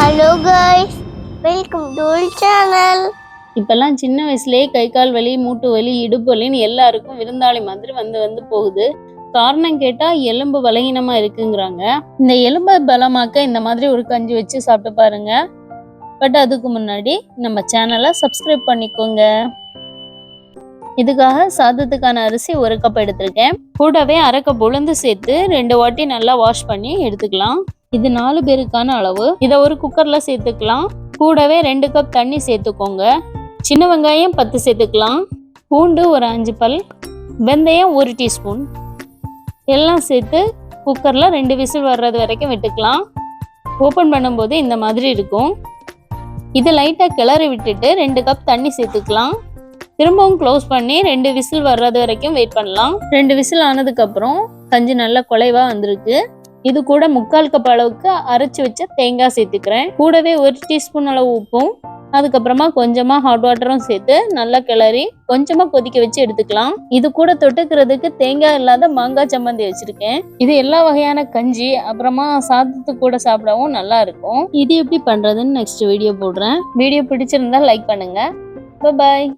Hello guys, welcome to channel. இப்பெல்லாம் சின்ன வயசுலயே கை கால் வலி, மூட்டு வலி, இடுப்பு வலின்னு எல்லாருக்கும் விருந்தாளி மாதிரி வந்து போகுது. காரணம் கேட்டா எலும்பு பலகீனமா இருக்குங்கிறாங்க. இந்த எலும்பை பலமாக்க இந்த மாதிரி ஒரு கஞ்சி வச்சு சாப்பிட்டு பாருங்க. பட் அதுக்கு முன்னாடி நம்ம சேனலை சப்ஸ்கிரைப் பண்ணிக்கோங்க. இதுக்காக சாதத்துக்கான அரிசி 1 கப் எடுத்திருக்கேன். கூடவே 1/2 கப் உளுந்து சேர்த்து 2 வாட்டி நல்லா வாஷ் பண்ணி எடுத்துக்கலாம். இது 4 பேருக்கான அளவு. இதை ஒரு குக்கர்ல சேர்த்துக்கலாம். கூடவே 2 கப் தண்ணி சேர்த்துக்கோங்க. சின்ன வெங்காயம் 10 சேர்த்துக்கலாம். பூண்டு ஒரு 5 பல், வெந்தயம் 1 டீஸ்பூன் எல்லாம் சேர்த்து குக்கர்ல 2 விசில் வர்றது வரைக்கும் விட்டுக்கலாம். ஓப்பன் பண்ணும்போது இந்த மாதிரி இருக்கும். இது லைட்டா கிளறி விட்டுட்டு 2 கப் தண்ணி சேர்த்துக்கலாம். திரும்பவும் க்ளோஸ் பண்ணி 2 விசில் வர்றது வரைக்கும் வெயிட் பண்ணலாம். 2 விசில் ஆனதுக்கு அப்புறம் கஞ்சி நல்லா குலைவா வந்திருக்கு. இது கூட 3/4 கப் அளவுக்கு அரைச்சு வச்ச தேங்காய் சேர்த்துக்கிறேன். கூடவே 1 டீஸ்பூன் அளவு உப்பும், அதுக்கப்புறமா கொஞ்சமா ஹாட் வாட்டரும் சேர்த்து நல்லா கிளறி கொஞ்சமா கொதிக்க வச்சு எடுத்துக்கலாம். இது கூட தொட்டுக்கிறதுக்கு தேங்காய் இல்லாத மாங்காய் சம்மந்தி வச்சிருக்கேன். இது எல்லா வகையான கஞ்சி அப்புறமா சாதத்து கூட சாப்பிடவும் நல்லா இருக்கும். இது எப்படி பண்றதுன்னு நெக்ஸ்ட் வீடியோ போடுறேன். வீடியோ பிடிச்சிருந்தா லைக் பண்ணுங்க. பாய்.